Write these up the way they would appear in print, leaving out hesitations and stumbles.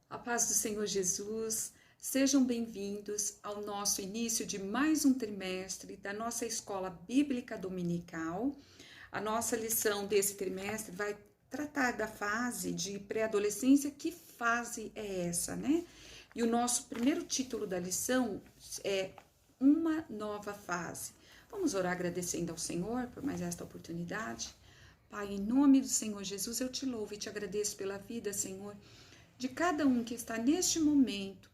A paz do Senhor Jesus, sejam bem-vindos ao nosso início de mais um trimestre da nossa Escola Bíblica Dominical. A nossa lição desse trimestre vai tratar da fase de pré-adolescência. Que fase é essa, né? E o nosso primeiro título da lição é Uma Nova Fase. Vamos orar agradecendo ao Senhor por mais esta oportunidade. Pai, em nome do Senhor Jesus, eu te louvo e te agradeço pela vida, Senhor, de cada um que está neste momento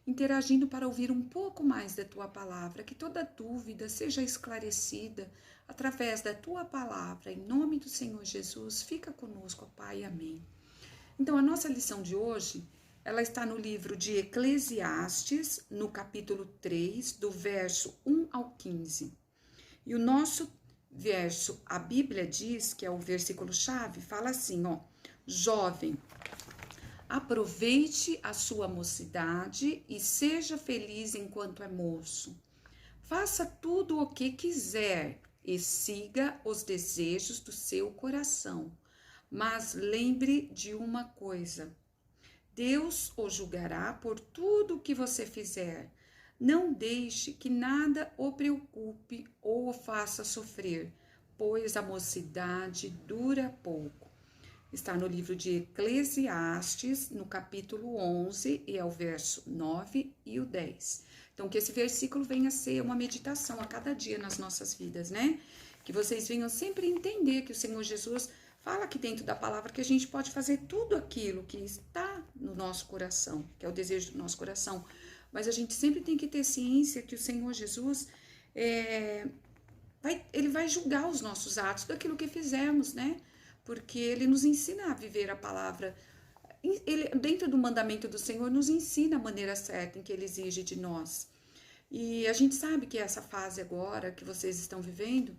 interagindo para ouvir um pouco mais da tua palavra, que toda dúvida seja esclarecida através da tua palavra, em nome do Senhor Jesus. Fica conosco, Pai, amém. Então, a nossa lição de hoje, ela está no livro de Eclesiastes, no capítulo 3, do verso 1 ao 15. E o nosso verso, a Bíblia diz, que é o versículo-chave, fala assim, jovem, aproveite a sua mocidade e seja feliz enquanto é moço. Faça tudo o que quiser e siga os desejos do seu coração. Mas lembre de uma coisa: Deus o julgará por tudo o que você fizer. Não deixe que nada o preocupe ou o faça sofrer, pois a mocidade dura pouco. Está no livro de Eclesiastes, no capítulo 11, e é o verso 9 e o 10. Então, que esse versículo venha a ser uma meditação a cada dia nas nossas vidas, né? Que vocês venham sempre entender que o Senhor Jesus fala aqui dentro da palavra que a gente pode fazer tudo aquilo que está no nosso coração, que é o desejo do nosso coração. Mas a gente sempre tem que ter ciência que o Senhor Jesus, ele vai julgar os nossos atos daquilo que fizemos, né? Porque ele nos ensina a viver a palavra. Ele, dentro do mandamento do Senhor, nos ensina a maneira certa em que ele exige de nós. E a gente sabe que essa fase agora que vocês estão vivendo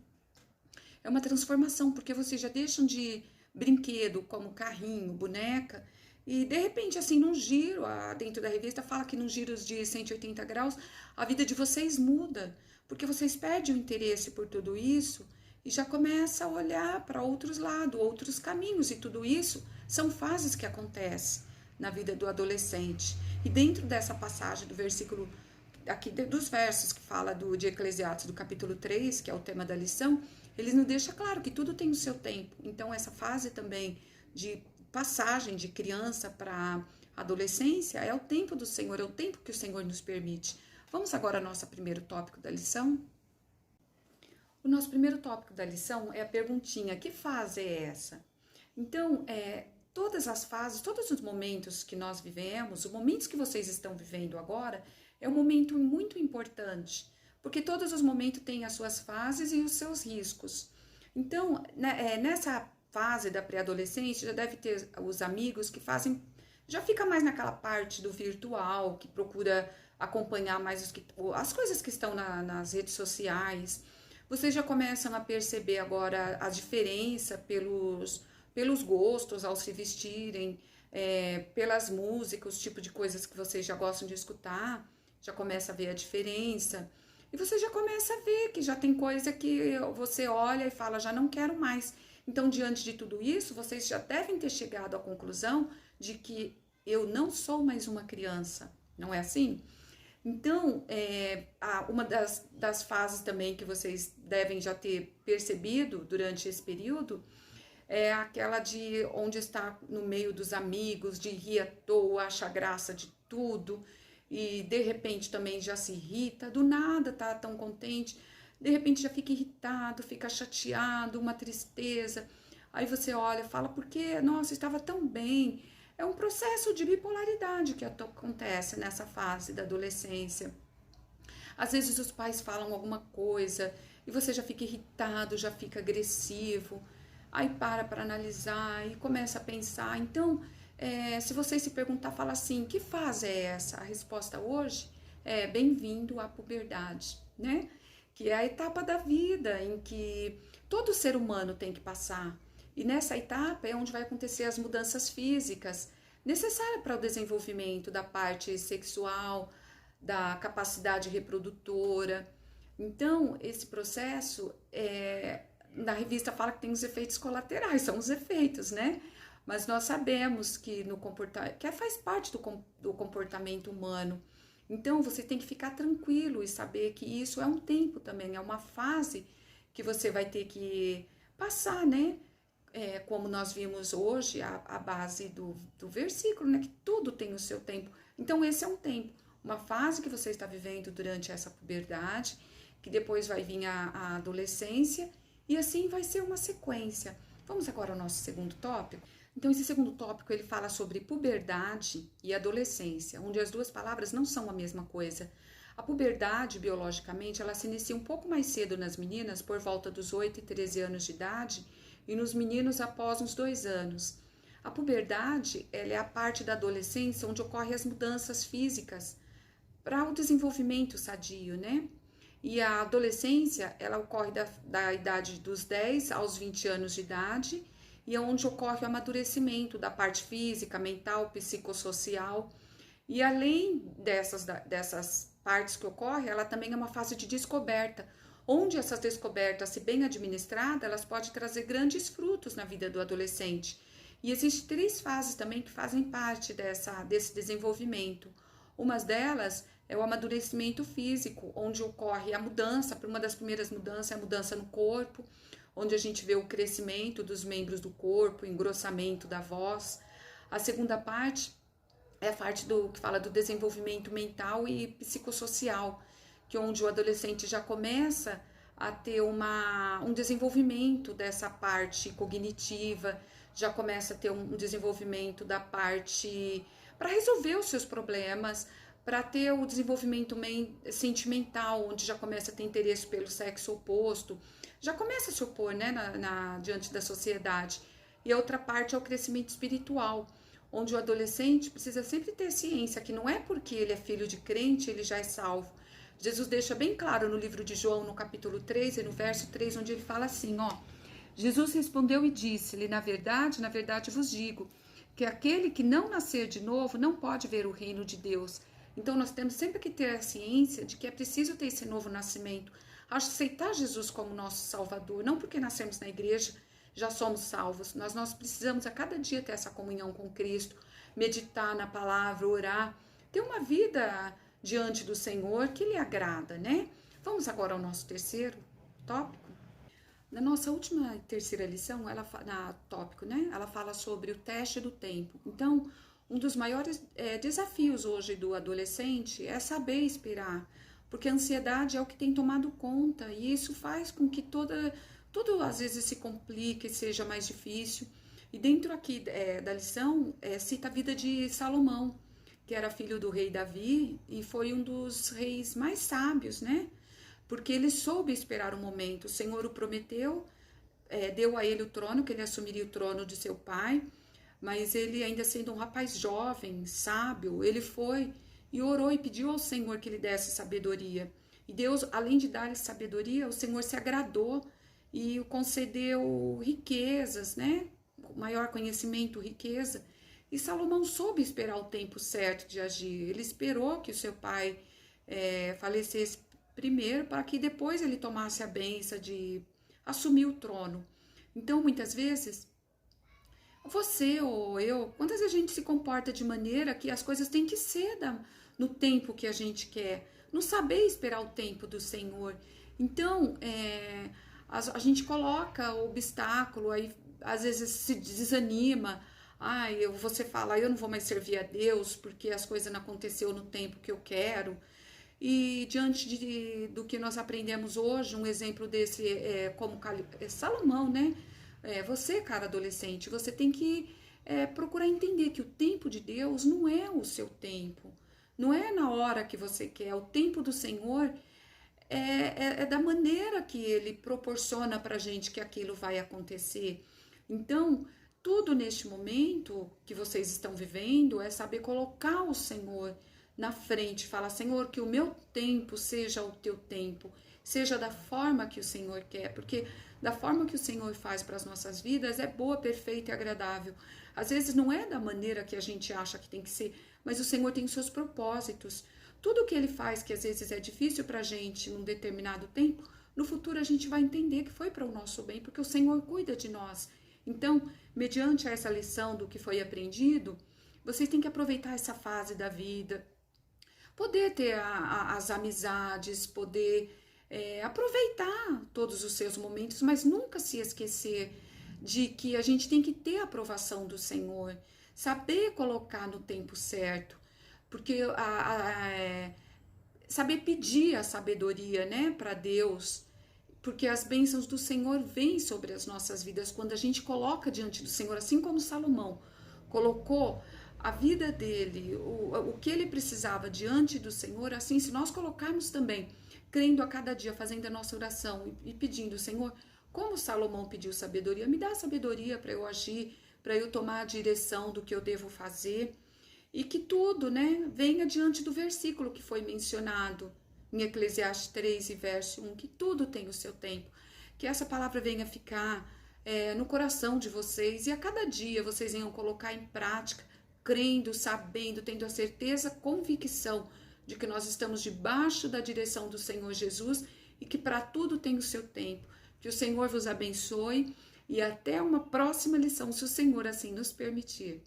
é uma transformação, porque vocês já deixam de brinquedo como carrinho, boneca, e de repente, assim, num giro, dentro da revista fala que nos giros de 180 graus, a vida de vocês muda, porque vocês perdem o interesse por tudo isso e já começa a olhar para outros lados, outros caminhos, e tudo isso são fases que acontecem na vida do adolescente. E dentro dessa passagem do versículo, aqui dos versos que fala de Eclesiastes, do capítulo 3, que é o tema da lição, eles nos deixam claro que tudo tem o seu tempo. Então, essa fase também de passagem de criança para adolescência é o tempo do Senhor, é o tempo que o Senhor nos permite. Vamos agora ao nosso primeiro tópico da lição? O nosso primeiro tópico da lição é a perguntinha: que fase é essa? Então, todas as fases, todos os momentos que nós vivemos, os momentos que vocês estão vivendo agora, é um momento muito importante, porque todos os momentos têm as suas fases e os seus riscos. Então, nessa fase da pré-adolescência, já deve ter os amigos que fazem, já fica mais naquela parte do virtual, que procura acompanhar mais as coisas que estão nas redes sociais. Vocês já começam a perceber agora a diferença pelos gostos ao se vestirem, pelas músicas, os tipos de coisas que vocês já gostam de escutar, já começa a ver a diferença. E você já começa a ver que já tem coisa que você olha e fala, já não quero mais. Então, diante de tudo isso, vocês já devem ter chegado à conclusão de que eu não sou mais uma criança, não é assim? Então, uma das fases também que vocês devem já ter percebido durante esse período é aquela de onde está no meio dos amigos, de rir à toa, acha graça de tudo e de repente também já se irrita, do nada tá tão contente, de repente já fica irritado, fica chateado, uma tristeza. Aí você olha e fala, porque, nossa, estava tão bem. É um processo de bipolaridade que acontece nessa fase da adolescência. Às vezes os pais falam alguma coisa e você já fica irritado, já fica agressivo. Aí para analisar e começa a pensar. Então, se você se perguntar, fala assim, que fase é essa? A resposta hoje bem-vindo à puberdade, né? Que é a etapa da vida em que todo ser humano tem que passar. E nessa etapa é onde vai acontecer as mudanças físicas necessárias para o desenvolvimento da parte sexual, da capacidade reprodutora. Então, esse processo, na revista fala que tem os efeitos colaterais, são os efeitos, né? Mas nós sabemos que que faz parte do comportamento humano. Então, você tem que ficar tranquilo e saber que isso é um tempo também, é uma fase que você vai ter que passar, né? Como nós vimos hoje, a base do versículo, né? Que tudo tem o seu tempo. Então, esse é um tempo, uma fase que você está vivendo durante essa puberdade, que depois vai vir a adolescência, e assim vai ser uma sequência. Vamos agora ao nosso segundo tópico? Então, esse segundo tópico, ele fala sobre puberdade e adolescência, onde as duas palavras não são a mesma coisa. A puberdade, biologicamente, ela se inicia um pouco mais cedo nas meninas, por volta dos 8 e 13 anos de idade, e nos meninos após uns 2 anos. A puberdade, ela é a parte da adolescência onde ocorrem as mudanças físicas para o desenvolvimento sadio, né? E a adolescência, ela ocorre da idade dos 10 aos 20 anos de idade, e é onde ocorre o amadurecimento da parte física, mental, psicossocial. E além dessas partes que ocorrem, ela também é uma fase de descoberta, onde essas descobertas, se bem administradas, elas podem trazer grandes frutos na vida do adolescente. E existem 3 fases também que fazem parte desse desenvolvimento. Uma delas é o amadurecimento físico, onde ocorre a mudança, uma das primeiras mudanças é a mudança no corpo, onde a gente vê o crescimento dos membros do corpo, o engrossamento da voz. A segunda parte é a parte que fala do desenvolvimento mental e psicossocial, que é onde o adolescente já começa a ter um desenvolvimento dessa parte cognitiva, já começa a ter um desenvolvimento da parte para resolver os seus problemas, para ter o desenvolvimento sentimental, onde já começa a ter interesse pelo sexo oposto, já começa a se opor, né, diante da sociedade. E a outra parte é o crescimento espiritual, onde o adolescente precisa sempre ter ciência que não é porque ele é filho de crente, ele já é salvo. Jesus deixa bem claro no livro de João, no capítulo 3 e no verso 3, onde ele fala assim, ó: Jesus respondeu e disse-lhe, na verdade vos digo, que aquele que não nascer de novo não pode ver o reino de Deus. Então nós temos sempre que ter a ciência de que é preciso ter esse novo nascimento, aceitar Jesus como nosso Salvador, não porque nascemos na igreja já somos salvos. Nós precisamos a cada dia ter essa comunhão com Cristo, meditar na palavra, orar, ter uma vida diante do Senhor que lhe agrada, né? Vamos agora ao nosso terceiro tópico. Na nossa última terceira lição, tópico, né? Ela fala sobre o teste do tempo. Então, um dos maiores desafios hoje do adolescente é saber esperar, porque a ansiedade é o que tem tomado conta, e isso faz com que tudo às vezes se complique, seja mais difícil. E dentro aqui da lição, cita a vida de Salomão, que era filho do rei Davi e foi um dos reis mais sábios, né? Porque ele soube esperar o momento. O Senhor o prometeu, deu a ele o trono, que ele assumiria o trono de seu pai, mas ele, ainda sendo um rapaz jovem, sábio, ele foi e orou e pediu ao Senhor que lhe desse sabedoria. E Deus, além de dar-lhe sabedoria, o Senhor se agradou e o concedeu riquezas, né? Maior conhecimento, riqueza. E Salomão soube esperar o tempo certo de agir. Ele esperou que o seu pai falecesse primeiro, para que depois ele tomasse a bênção de assumir o trono. Então, muitas vezes, você ou eu, quantas vezes a gente se comporta de maneira que as coisas têm que ser no tempo que a gente quer, não saber esperar o tempo do Senhor. Então, a gente coloca o obstáculo, aí às vezes se desanima, você fala, eu não vou mais servir a Deus porque as coisas não aconteceram no tempo que eu quero. E diante do que nós aprendemos hoje, um exemplo desse como Salomão, né? Você, cara adolescente, você tem que procurar entender que o tempo de Deus não é o seu tempo, não é na hora que você quer. O tempo do Senhor é da maneira que Ele proporciona para a gente que aquilo vai acontecer. Então, tudo neste momento que vocês estão vivendo é saber colocar o Senhor na frente, fala, Senhor, que o meu tempo seja o teu tempo, seja da forma que o Senhor quer, porque da forma que o Senhor faz para as nossas vidas é boa, perfeita e agradável. Às vezes não é da maneira que a gente acha que tem que ser, mas o Senhor tem os seus propósitos. Tudo que Ele faz, que às vezes é difícil para a gente num determinado tempo, no futuro a gente vai entender que foi para o nosso bem, porque o Senhor cuida de nós. Então, mediante essa lição do que foi aprendido, vocês têm que aproveitar essa fase da vida, poder ter as amizades, poder aproveitar todos os seus momentos, mas nunca se esquecer de que a gente tem que ter a aprovação do Senhor, saber colocar no tempo certo, porque saber pedir a sabedoria, né, para Deus, porque as bênçãos do Senhor vêm sobre as nossas vidas quando a gente coloca diante do Senhor, assim como Salomão colocou a vida dele, o que ele precisava diante do Senhor, assim, se nós colocarmos também, crendo a cada dia, fazendo a nossa oração e pedindo, Senhor, como Salomão pediu sabedoria, me dá sabedoria para eu agir, para eu tomar a direção do que eu devo fazer, e que tudo, né, venha diante do versículo que foi mencionado em Eclesiastes 3 e verso 1, que tudo tem o seu tempo, que essa palavra venha ficar no coração de vocês, e a cada dia vocês venham colocar em prática, crendo, sabendo, tendo a certeza, convicção de que nós estamos debaixo da direção do Senhor Jesus e que para tudo tem o seu tempo. Que o Senhor vos abençoe e até uma próxima lição, se o Senhor assim nos permitir.